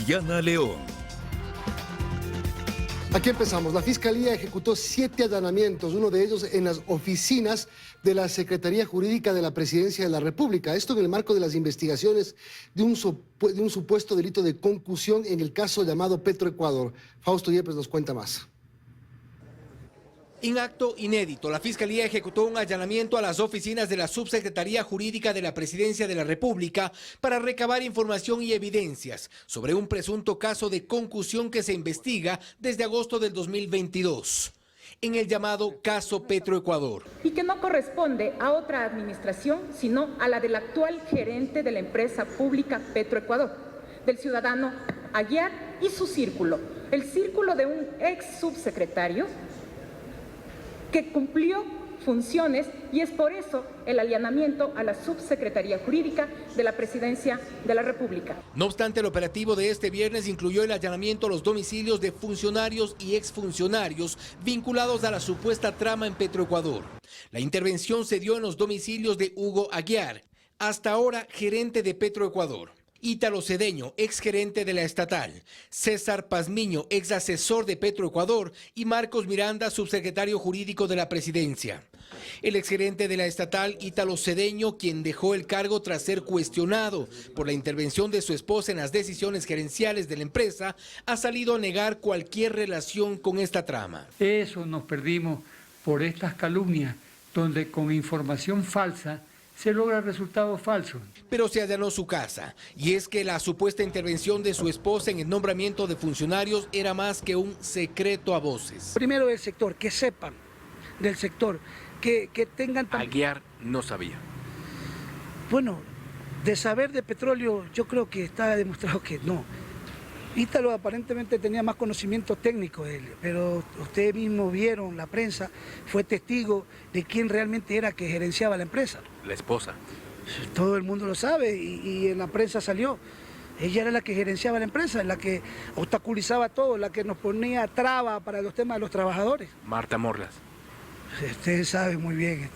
Diana León. Aquí empezamos. La Fiscalía ejecutó 7 allanamientos, uno de ellos en las oficinas de la Secretaría Jurídica de la Presidencia de la República. Esto en el marco de las investigaciones de un supuesto delito de concusión en el caso llamado Petroecuador. Fausto Yepes nos cuenta más. En acto inédito, la Fiscalía ejecutó un allanamiento a las oficinas de la Subsecretaría Jurídica de la Presidencia de la República para recabar información y evidencias sobre un presunto caso de concusión que se investiga desde agosto del 2022, en el llamado caso Petroecuador. Y que no corresponde a otra administración, sino a la del actual gerente de la empresa pública Petroecuador, del ciudadano Aguiar y su círculo, el círculo de un ex subsecretario que cumplió funciones, y es por eso el allanamiento a la Subsecretaría Jurídica de la Presidencia de la República. No obstante, el operativo de este viernes incluyó el allanamiento a los domicilios de funcionarios y exfuncionarios vinculados a la supuesta trama en Petroecuador. La intervención se dio en los domicilios de Hugo Aguiar, hasta ahora gerente de Petroecuador; Ítalo Cedeño, exgerente de la estatal; César Pazmiño, ex asesor de Petroecuador; y Marcos Miranda, subsecretario jurídico de la presidencia. El exgerente de la estatal, Ítalo Cedeño, quien dejó el cargo tras ser cuestionado por la intervención de su esposa en las decisiones gerenciales de la empresa, ha salido a negar cualquier relación con esta trama. Eso nos perdimos por estas calumnias, donde con información falsa se logra resultados falsos. Pero se allanó su casa, y es que la supuesta intervención de su esposa en el nombramiento de funcionarios era más que un secreto a voces. Primero del sector, que sepan del sector, que tengan... Aguiar no sabía. Bueno, de saber de petróleo yo creo que está demostrado que no. Ítalo aparentemente tenía más conocimiento técnico de él, pero ustedes mismos vieron, la prensa fue testigo de quién realmente era que gerenciaba la empresa. La esposa. Todo el mundo lo sabe y en la prensa salió. Ella era la que gerenciaba la empresa, la que obstaculizaba todo, la que nos ponía traba para los temas de los trabajadores. Marta Morlas. Ustedes saben muy bien.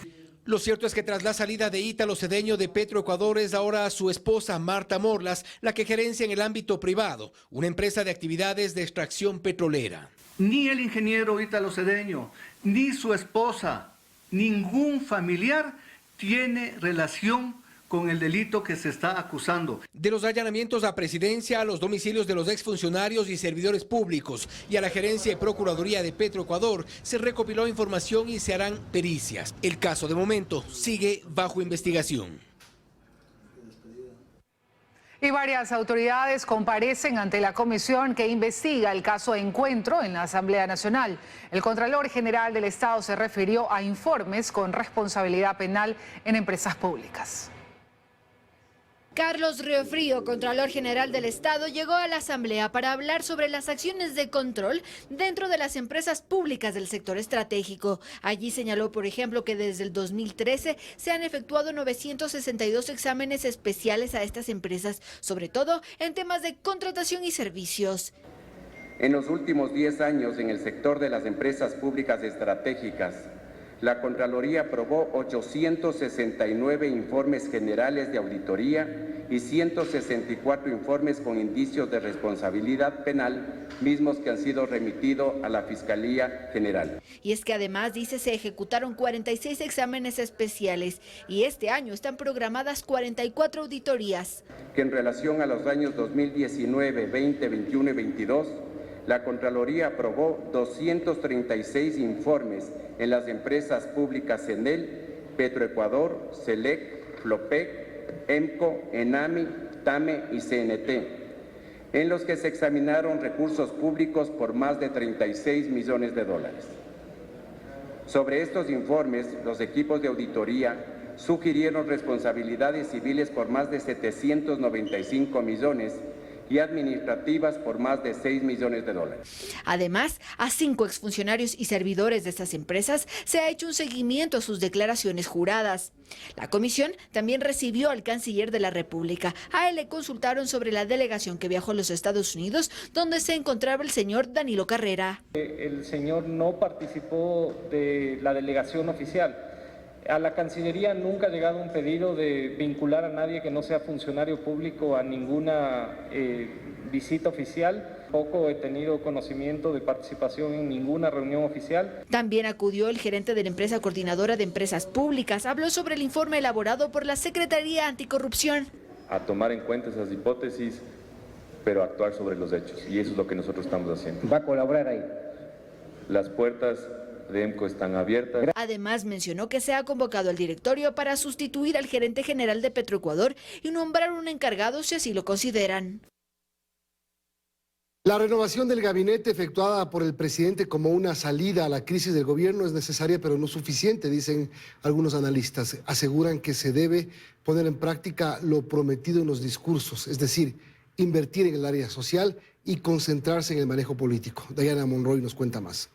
Lo cierto es que tras la salida de Ítalo Cedeño de Petroecuador, es ahora su esposa Marta Morlas la que gerencia en el ámbito privado una empresa de actividades de extracción petrolera. Ni el ingeniero Ítalo Cedeño, ni su esposa, ningún familiar tiene relación con el delito que se está acusando. De los allanamientos a presidencia, a los domicilios de los exfuncionarios y servidores públicos y a la gerencia y procuraduría de Petroecuador, se recopiló información y se harán pericias. El caso de momento sigue bajo investigación. Y varias autoridades comparecen ante la comisión que investiga el caso Encuentro en la Asamblea Nacional. El Contralor General del Estado se refirió a informes con responsabilidad penal en empresas públicas. Carlos Riofrío, Contralor General del Estado, llegó a la Asamblea para hablar sobre las acciones de control dentro de las empresas públicas del sector estratégico. Allí señaló, por ejemplo, que desde el 2013 se han efectuado 962 exámenes especiales a estas empresas, sobre todo en temas de contratación y servicios. En los últimos 10 años, en el sector de las empresas públicas estratégicas, la Contraloría aprobó 869 informes generales de auditoría y 164 informes con indicios de responsabilidad penal, mismos que han sido remitidos a la Fiscalía General. Y es que además, dice, se ejecutaron 46 exámenes especiales y este año están programadas 44 auditorías. Que en relación a los años 2019, 20, 21 y 22, la Contraloría aprobó 236 informes en las empresas públicas Enel, Petroecuador, Selec, Flopec, EMCO, ENAMI, TAME y CNT, en los que se examinaron recursos públicos por más de 36 millones de dólares. Sobre estos informes, los equipos de auditoría sugirieron responsabilidades civiles por más de 795 millones y administrativas por más de 6 millones de dólares. Además, a 5 exfuncionarios y servidores de estas empresas se ha hecho un seguimiento a sus declaraciones juradas. La comisión también recibió al canciller de la República. A él le consultaron sobre la delegación que viajó a los Estados Unidos, donde se encontraba el señor Danilo Carrera. El señor no participó de la delegación oficial. A la Cancillería nunca ha llegado un pedido de vincular a nadie que no sea funcionario público a ninguna visita oficial. Poco he tenido conocimiento de participación en ninguna reunión oficial. También acudió el gerente de la empresa coordinadora de empresas públicas. Habló sobre el informe elaborado por la Secretaría Anticorrupción. A tomar en cuenta esas hipótesis, pero actuar sobre los hechos. Y eso es lo que nosotros estamos haciendo. ¿Va a colaborar ahí? Las puertas de EMCO están abiertas. Además, mencionó que se ha convocado al directorio para sustituir al gerente general de Petroecuador y nombrar un encargado si así lo consideran. La renovación del gabinete efectuada por el presidente como una salida a la crisis del gobierno es necesaria, pero no suficiente, dicen algunos analistas. Aseguran que se debe poner en práctica lo prometido en los discursos, es decir, invertir en el área social y concentrarse en el manejo político. Diana Monroy nos cuenta más.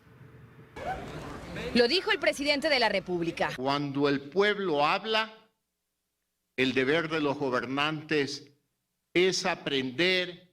Lo dijo el presidente de la República. Cuando el pueblo habla, el deber de los gobernantes es aprender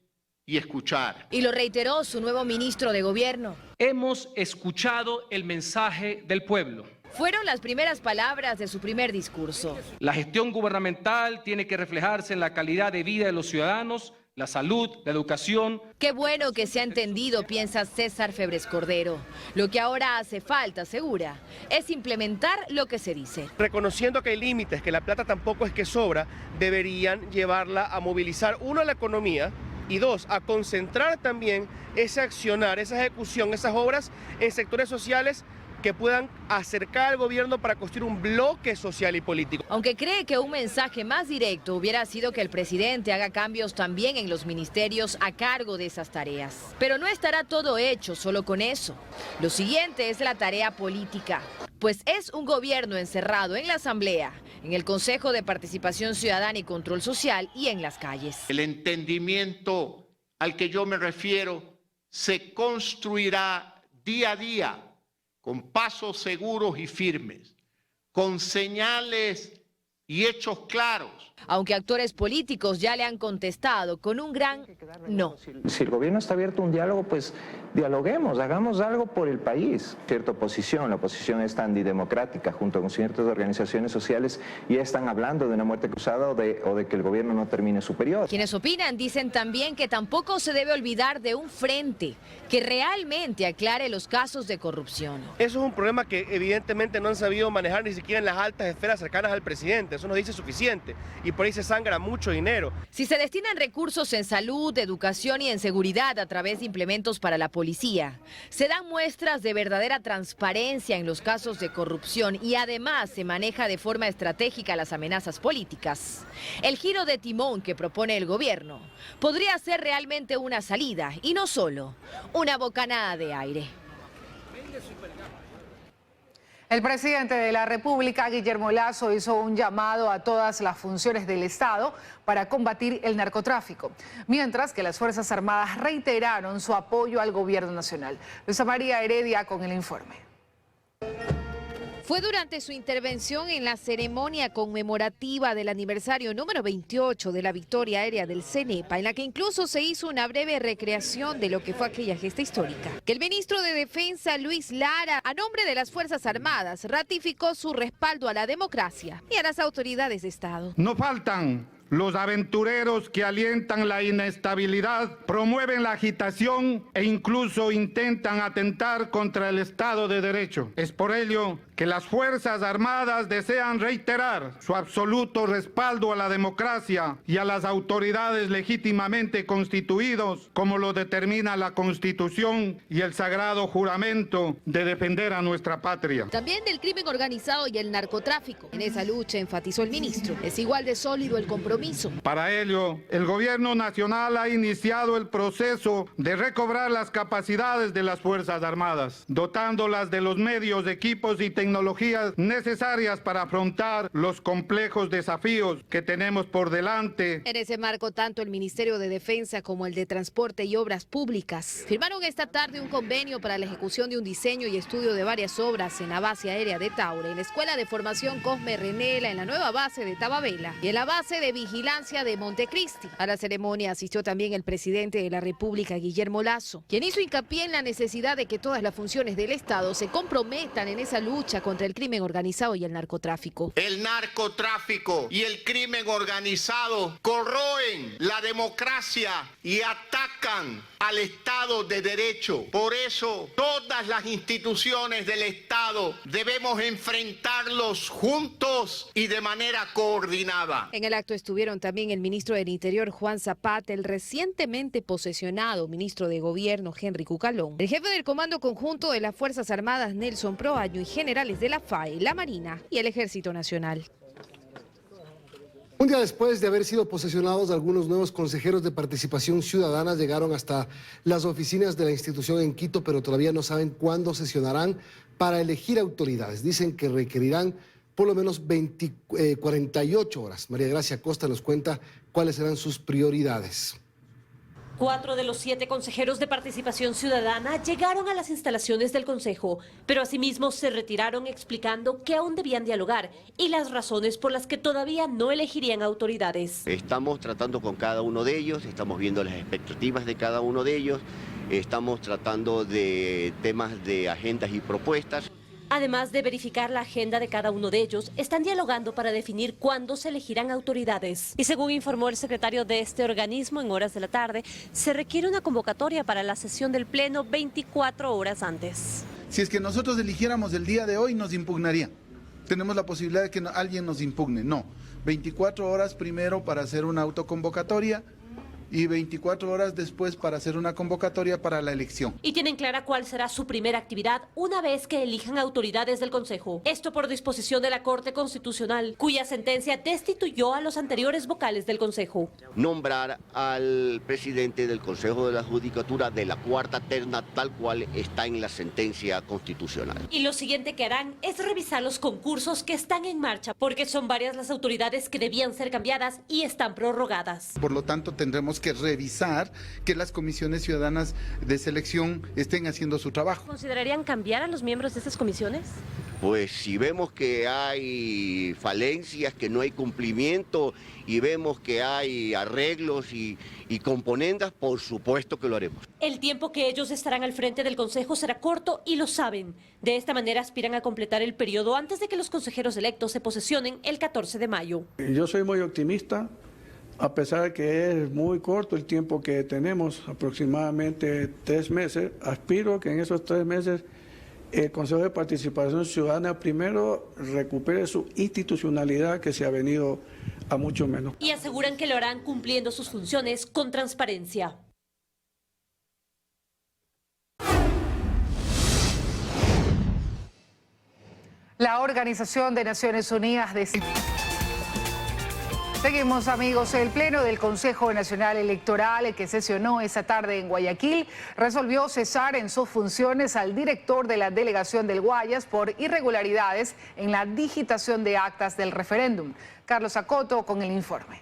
y escuchar. Y lo reiteró su nuevo ministro de Gobierno. Hemos escuchado el mensaje del pueblo. Fueron las primeras palabras de su primer discurso. La gestión gubernamental tiene que reflejarse en la calidad de vida de los ciudadanos, la salud, la educación. Qué bueno que se ha entendido, piensa César Febres Cordero. Lo que ahora hace falta, asegura, es implementar lo que se dice. Reconociendo que hay límites, que la plata tampoco es que sobra, deberían llevarla a movilizar, uno, a la economía, y dos, a concentrar también ese accionar, esa ejecución, esas obras en sectores sociales que puedan acercar al gobierno para construir un bloque social y político. Aunque cree que un mensaje más directo hubiera sido que el presidente haga cambios también en los ministerios a cargo de esas tareas. Pero no estará todo hecho solo con eso. Lo siguiente es la tarea política, pues es un gobierno encerrado en la Asamblea, en el Consejo de Participación Ciudadana y Control Social y en las calles. El entendimiento al que yo me refiero se construirá día a día, con pasos seguros y firmes, con señales y hechos claros. Aunque actores políticos ya le han contestado con un gran no. Si el gobierno está abierto a un diálogo, pues dialoguemos, hagamos algo por el país. Cierta oposición, la oposición es antidemocrática, junto con ciertas organizaciones sociales, ya están hablando de una muerte cruzada o de que el gobierno no termine su periodo. Quienes opinan dicen también que tampoco se debe olvidar de un frente que realmente aclare los casos de corrupción. Eso es un problema que evidentemente no han sabido manejar ni siquiera en las altas esferas cercanas al presidente. Eso nos dice suficiente y por ahí se sangra mucho dinero. Si se destinan recursos en salud, educación y en seguridad a través de implementos para la policía, se dan muestras de verdadera transparencia en los casos de corrupción y además se maneja de forma estratégica las amenazas políticas. El giro de timón que propone el gobierno podría ser realmente una salida y no solo una bocanada de aire. El presidente de la República, Guillermo Lasso, hizo un llamado a todas las funciones del Estado para combatir el narcotráfico, mientras que las Fuerzas Armadas reiteraron su apoyo al gobierno nacional. Luisa María Heredia con el informe. Fue durante su intervención en la ceremonia conmemorativa del aniversario número 28 de la victoria aérea del CENEPA, en la que incluso se hizo una breve recreación de lo que fue aquella gesta histórica, que el ministro de Defensa, Luis Lara, a nombre de las Fuerzas Armadas, ratificó su respaldo a la democracia y a las autoridades de Estado. No faltan los aventureros que alientan la inestabilidad, promueven la agitación e incluso intentan atentar contra el Estado de Derecho. Es por ello que las Fuerzas Armadas desean reiterar su absoluto respaldo a la democracia y a las autoridades legítimamente constituidos, como lo determina la Constitución y el sagrado juramento de defender a nuestra patria. También del crimen organizado y el narcotráfico. En esa lucha, enfatizó el ministro, es igual de sólido el compromiso. Para ello, el Gobierno Nacional ha iniciado el proceso de recobrar las capacidades de las Fuerzas Armadas, dotándolas de los medios, equipos y tecnologías necesarias para afrontar los complejos desafíos que tenemos por delante. En ese marco, tanto el Ministerio de Defensa como el de Transporte y Obras Públicas firmaron esta tarde un convenio para la ejecución de un diseño y estudio de varias obras en la base aérea de Taure, en la Escuela de Formación Cosme Renela, en la nueva base de Tababela y en la base de Vigilancia de Montecristi. A la ceremonia asistió también el presidente de la República, Guillermo Lasso, quien hizo hincapié en la necesidad de que todas las funciones del Estado se comprometan en esa lucha lucha contra el crimen organizado y el narcotráfico. El narcotráfico y el crimen organizado corroen la democracia y atacan al Estado de Derecho. Por eso, todas las instituciones del Estado debemos enfrentarlos juntos y de manera coordinada. En el acto estuvieron también el ministro del Interior, Juan Zapata, el recientemente posesionado ministro de Gobierno, Henry Cucalón, el jefe del Comando Conjunto de las Fuerzas Armadas, Nelson Proaño, y generales de la FAE, la Marina y el Ejército Nacional. Un día después de haber sido posesionados, algunos nuevos consejeros de participación ciudadana llegaron hasta las oficinas de la institución en Quito, pero todavía no saben cuándo sesionarán para elegir autoridades. Dicen que requerirán por lo menos 48 horas. María Gracia Costa nos cuenta cuáles serán sus prioridades. 4 de los 7 consejeros de participación ciudadana llegaron a las instalaciones del Consejo, pero asimismo se retiraron explicando que aún debían dialogar y las razones por las que todavía no elegirían autoridades. Estamos tratando con cada uno de ellos, estamos viendo las expectativas de cada uno de ellos, estamos tratando de temas de agendas y propuestas. Además de verificar la agenda de cada uno de ellos, están dialogando para definir cuándo se elegirán autoridades. Y según informó el secretario de este organismo en horas de la tarde, se requiere una convocatoria para la sesión del Pleno 24 horas antes. Si es que nosotros eligiéramos el día de hoy, nos impugnaría. Tenemos la posibilidad de que alguien nos impugne. No, 24 horas primero para hacer una autoconvocatoria y 24 horas después para hacer una convocatoria para la elección. Y tienen clara cuál será su primera actividad una vez que elijan autoridades del Consejo. Esto por disposición de la Corte Constitucional, cuya sentencia destituyó a los anteriores vocales del Consejo. Nombrar al presidente del Consejo de la Judicatura de la cuarta terna, tal cual está en la sentencia constitucional. Y lo siguiente que harán es revisar los concursos que están en marcha, porque son varias las autoridades que debían ser cambiadas y están prorrogadas. Por lo tanto, tendremos que revisar que las comisiones ciudadanas de selección estén haciendo su trabajo. ¿Considerarían cambiar a los miembros de estas comisiones? Pues si vemos que hay falencias, que no hay cumplimiento y vemos que hay arreglos y componendas, por supuesto que lo haremos. El tiempo que ellos estarán al frente del Consejo será corto y lo saben. De esta manera aspiran a completar el periodo antes de que los consejeros electos se posesionen el 14 de mayo. Yo soy muy optimista. A pesar de que es muy corto el tiempo que tenemos, aproximadamente 3 meses, aspiro que en esos 3 meses el Consejo de Participación Ciudadana primero recupere su institucionalidad, que se ha venido a mucho menos. Y aseguran que lo harán cumpliendo sus funciones con transparencia. La Organización de Naciones Unidas Seguimos, amigos. El Pleno del Consejo Nacional Electoral, que sesionó esta tarde en Guayaquil, resolvió cesar en sus funciones al director de la delegación del Guayas por irregularidades en la digitación de actas del referéndum. Carlos Acoto con el informe.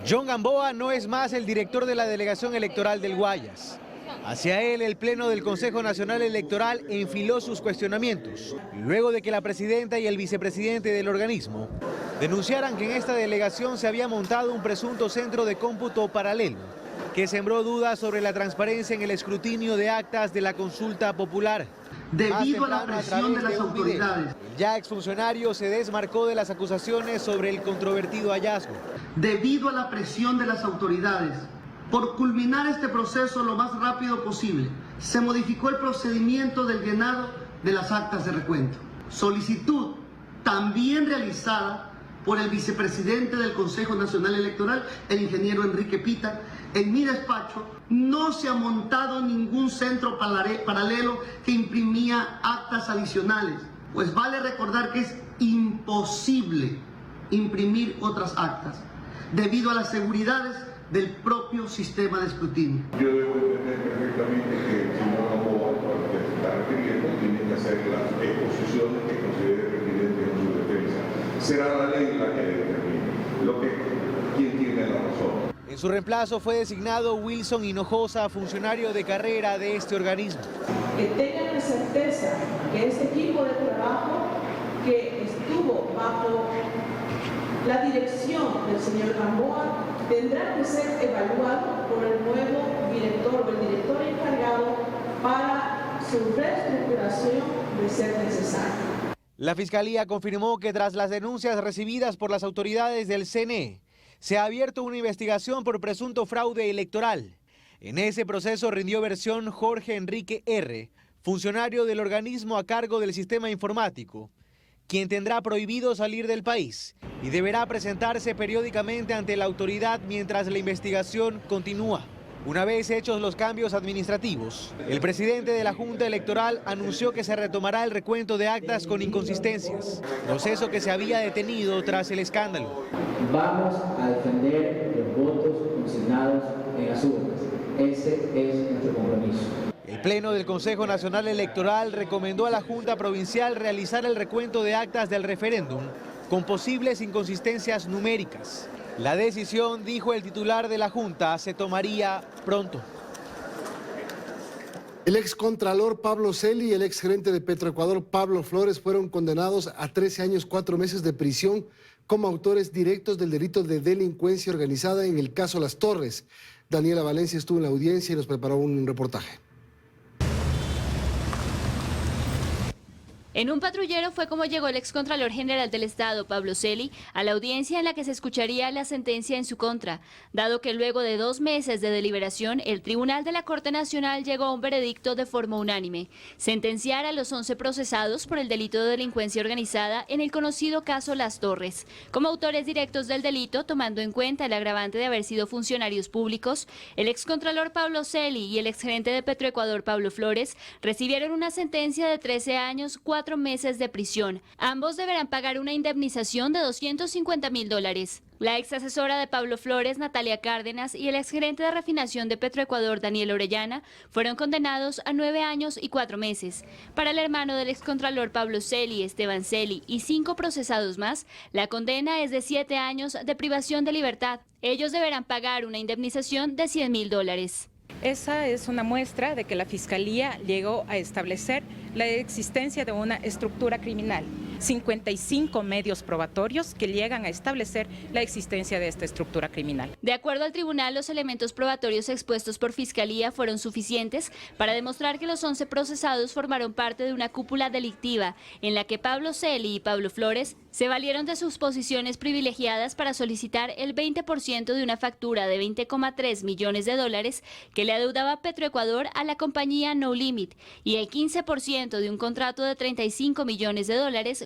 John Gamboa no es más el director de la delegación electoral del Guayas. Hacia él, el Pleno del Consejo Nacional Electoral enfiló sus cuestionamientos, luego de que la presidenta y el vicepresidente del organismo denunciaran que en esta delegación se había montado un presunto centro de cómputo paralelo, que sembró dudas sobre la transparencia en el escrutinio de actas de la consulta popular. Debido a la presión de las autoridades. El ya exfuncionario se desmarcó de las acusaciones sobre el controvertido hallazgo. Debido a la presión de las autoridades, por culminar este proceso lo más rápido posible, se modificó el procedimiento del llenado de las actas de recuento. Solicitud también realizada por el vicepresidente del Consejo Nacional Electoral, el ingeniero Enrique Pita. En mi despacho no se ha montado ningún centro paralelo que imprimía actas adicionales, pues vale recordar que es imposible imprimir otras actas, debido a las seguridades del propio sistema de escrutinio. Yo debo entender perfectamente que el señor Gamboa, al que se está refiriendo, tiene que hacer las exposiciones que considere pertinentes en su defensa. Será la ley la que determine quién tiene la razón. En su reemplazo fue designado Wilson Hinojosa, funcionario de carrera de este organismo. Que tengan la certeza que este equipo de trabajo que estuvo bajo la dirección del señor Gamboa tendrá que ser evaluado por el nuevo director o el director encargado para su reestructuración de ser necesario. La Fiscalía confirmó que tras las denuncias recibidas por las autoridades del CNE, se ha abierto una investigación por presunto fraude electoral. En ese proceso rindió versión Jorge Enrique R., funcionario del organismo a cargo del sistema informático, quien tendrá prohibido salir del país y deberá presentarse periódicamente ante la autoridad mientras la investigación continúa. Una vez hechos los cambios administrativos, el presidente de la Junta Electoral anunció que se retomará el recuento de actas con inconsistencias, proceso que se había detenido tras el escándalo. Vamos a defender los votos consignados en las urnas. Ese es nuestro compromiso. El Pleno del Consejo Nacional Electoral recomendó a la Junta Provincial realizar el recuento de actas del referéndum con posibles inconsistencias numéricas. La decisión, dijo el titular de la Junta, se tomaría pronto. El excontralor Pablo Celi y el exgerente de Petroecuador Pablo Flores fueron condenados a 13 años 4 meses de prisión como autores directos del delito de delincuencia organizada en el caso Las Torres. Daniela Valencia estuvo en la audiencia y nos preparó un reportaje. En un patrullero fue como llegó el excontralor general del Estado, Pablo Celi, a la audiencia en la que se escucharía la sentencia en su contra, dado que luego de 2 meses de deliberación, el Tribunal de la Corte Nacional llegó a un veredicto de forma unánime: sentenciar a los 11 procesados por el delito de delincuencia organizada en el conocido caso Las Torres, como autores directos del delito, tomando en cuenta el agravante de haber sido funcionarios públicos. El excontralor Pablo Celi y el exgerente de Petroecuador, Pablo Flores, recibieron una sentencia de 13 años, 4 meses de prisión. Ambos deberán pagar una indemnización de $250.000. La ex asesora de Pablo Flores, Natalia Cárdenas, y el exgerente de refinación de Petroecuador, Daniel Orellana, fueron condenados a 9 años y 4 meses. Para el hermano del excontralor Pablo Celi, Esteban Celi, y 5 procesados más, la condena es de 7 años de privación de libertad. Ellos deberán pagar una indemnización de $100.000. Esa es una muestra de que la Fiscalía llegó a establecer la existencia de una estructura criminal. 55 medios probatorios que llegan a establecer la existencia de esta estructura criminal. De acuerdo al tribunal, los elementos probatorios expuestos por Fiscalía fueron suficientes para demostrar que los 11 procesados formaron parte de una cúpula delictiva en la que Pablo Celi y Pablo Flores se valieron de sus posiciones privilegiadas para solicitar el 20% de una factura de $20,3 millones que le adeudaba Petroecuador a la compañía No Limit y el 15% de un contrato de $35 millones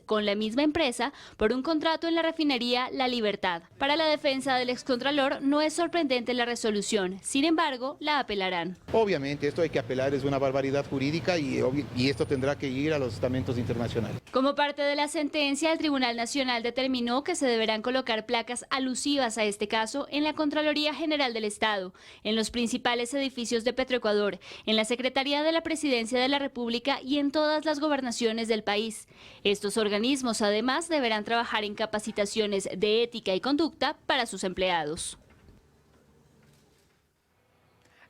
con la misma empresa por un contrato en la refinería La Libertad. Para la defensa del excontralor no es sorprendente la resolución, sin embargo, la apelarán. Obviamente esto hay que apelar, es una barbaridad jurídica y esto tendrá que ir a los estamentos internacionales. Como parte de la sentencia, el Tribunal Nacional determinó que se deberán colocar placas alusivas a este caso en la Contraloría General del Estado, en los principales edificios de Petroecuador, en la Secretaría de la Presidencia de la República y en todas las gobernaciones del país. Estos organismos además deberán trabajar en capacitaciones de ética y conducta para sus empleados.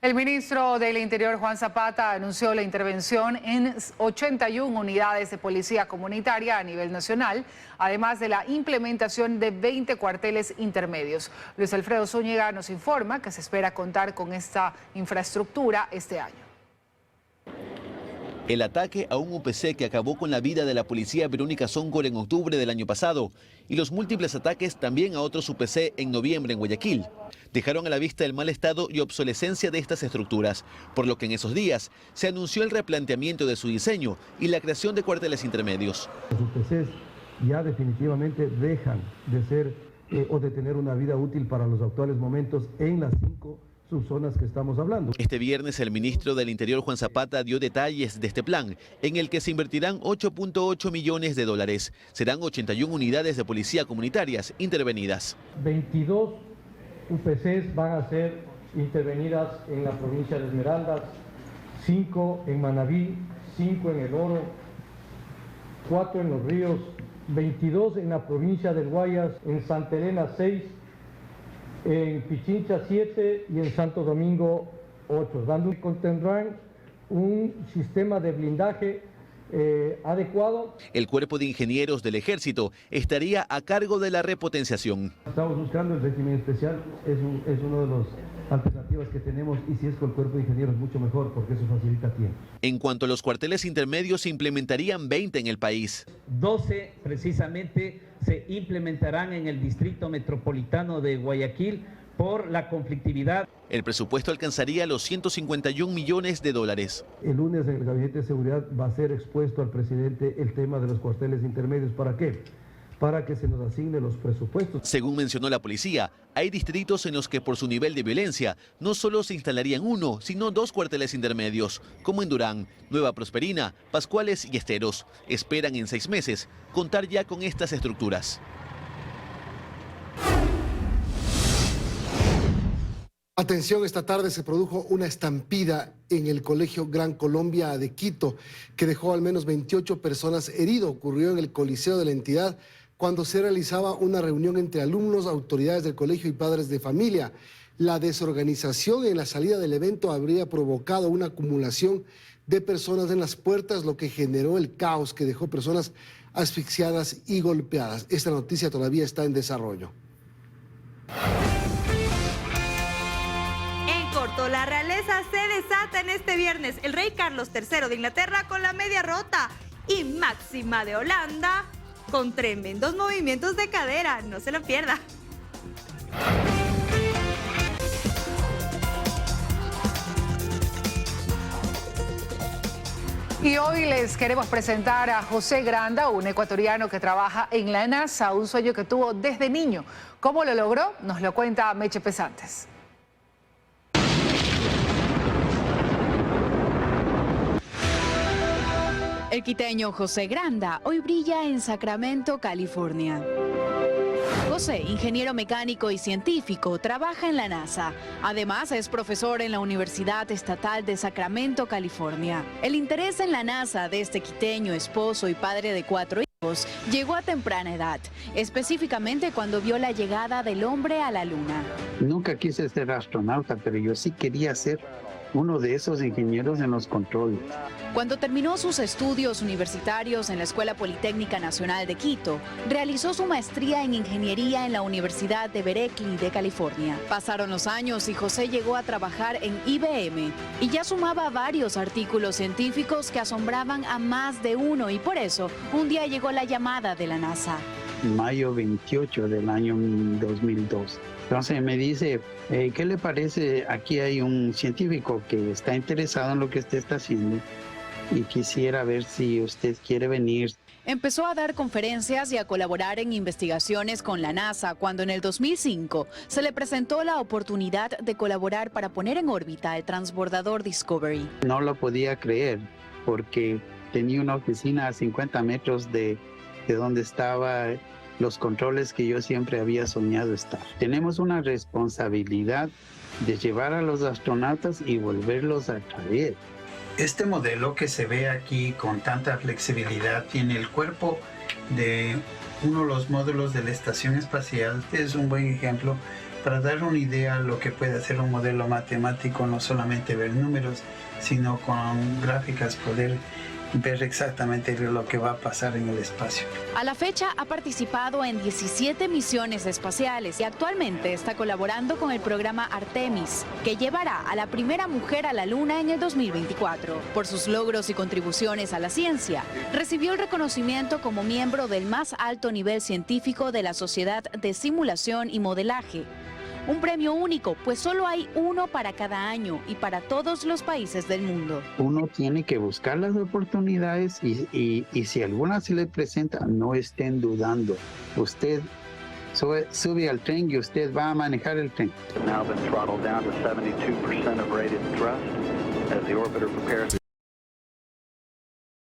El ministro del Interior, Juan Zapata, anunció la intervención en 81 unidades de policía comunitaria a nivel nacional, además de la implementación de 20 cuarteles intermedios. Luis Alfredo Zúñiga nos informa que se espera contar con esta infraestructura este año. El ataque a un UPC que acabó con la vida de la policía Verónica Sóngor en octubre del año pasado y los múltiples ataques también a otros UPC en noviembre en Guayaquil dejaron a la vista el mal estado y obsolescencia de estas estructuras, por lo que en esos días se anunció el replanteamiento de su diseño y la creación de cuarteles intermedios. Los UPCs ya definitivamente dejan de ser o de tener una vida útil para los actuales momentos en las 5 subzonas que estamos hablando. Este viernes el ministro del Interior, Juan Zapata, dio detalles de este plan, en el que se invertirán $8.8 millones. Serán 81 unidades de policía comunitarias intervenidas. 22 UPCs van a ser intervenidas en la provincia de Esmeraldas, 5 en Manabí, 5 en El Oro, 4 en Los Ríos, 22 en la provincia del Guayas, en Santa Elena 6, en Pichincha 7 y en Santo Domingo 8, contendrán un sistema de blindaje adecuado. El cuerpo de ingenieros del ejército estaría a cargo de la repotenciación. Estamos buscando el régimen especial, es uno de los alternativas que tenemos, y si es con el cuerpo de ingenieros mucho mejor porque eso facilita tiempo. En cuanto a los cuarteles intermedios, se implementarían 20 en el país. 12 precisamente se implementarán en el distrito metropolitano de Guayaquil por la conflictividad. El presupuesto alcanzaría los 151 millones de dólares. El lunes en el Gabinete de Seguridad va a ser expuesto al presidente el tema de los cuarteles intermedios. ¿Para qué? Para que se nos asigne los presupuestos. Según mencionó la policía, hay distritos en los que por su nivel de violencia no solo se instalarían 1, sino 2 cuarteles intermedios, como en Durán, Nueva Prosperina, Pascuales y Esteros. Esperan en 6 meses contar ya con estas estructuras. Atención, esta tarde se produjo una estampida en el Colegio Gran Colombia de Quito que dejó al menos 28 personas heridas. Ocurrió en el Coliseo de la entidad cuando se realizaba una reunión entre alumnos, autoridades del colegio y padres de familia. La desorganización en la salida del evento habría provocado una acumulación de personas en las puertas, lo que generó el caos que dejó personas asfixiadas y golpeadas. Esta noticia todavía está en desarrollo. La realeza se desata en este viernes. El rey Carlos III de Inglaterra con la media rota y Máxima de Holanda con tremendos movimientos de cadera. No se lo pierda. Y hoy les queremos presentar a José Granda, un ecuatoriano que trabaja en la NASA, un sueño que tuvo desde niño. ¿Cómo lo logró? Nos lo cuenta Meche Pesantes. El quiteño José Granda hoy brilla en Sacramento, California. José, ingeniero mecánico y científico, trabaja en la NASA. Además, es profesor en la Universidad Estatal de Sacramento, California. El interés en la NASA de este quiteño, esposo y padre de 4 hijos, llegó a temprana edad, específicamente cuando vio la llegada del hombre a la Luna. Nunca quise ser astronauta, pero yo sí quería ser uno de esos ingenieros en los controles. Cuando terminó sus estudios universitarios en la Escuela Politécnica Nacional de Quito, realizó su maestría en ingeniería en la Universidad de Berkeley de California. Pasaron los años y José llegó a trabajar en IBM y ya sumaba varios artículos científicos que asombraban a más de uno, y por eso un día llegó la llamada de la NASA. Mayo 28 del año 2002. Entonces me dice, ¿qué le parece? Aquí hay un científico que está interesado en lo que usted está haciendo y quisiera ver si usted quiere venir. Empezó a dar conferencias y a colaborar en investigaciones con la NASA cuando en el 2005 se le presentó la oportunidad de colaborar para poner en órbita el transbordador Discovery. No lo podía creer porque tenía una oficina a 50 metros de donde estaba los controles que yo siempre había soñado estar. Tenemos una responsabilidad de llevar a los astronautas y volverlos a traer. Este modelo que se ve aquí con tanta flexibilidad tiene el cuerpo de uno de los módulos de la Estación Espacial. Este es un buen ejemplo para dar una idea de lo que puede hacer un modelo matemático, no solamente ver números, sino con gráficas poder ver exactamente lo que va a pasar en el espacio. A la fecha ha participado en 17 misiones espaciales y actualmente está colaborando con el programa Artemis, que llevará a la primera mujer a la Luna en el 2024. Por sus logros y contribuciones a la ciencia, recibió el reconocimiento como miembro del más alto nivel científico de la Sociedad de Simulación y Modelaje. Un premio único, pues solo hay uno para cada año y para todos los países del mundo. Uno tiene que buscar las oportunidades y si alguna se le presenta, no estén dudando. Usted sube al tren y usted va a manejar el tren.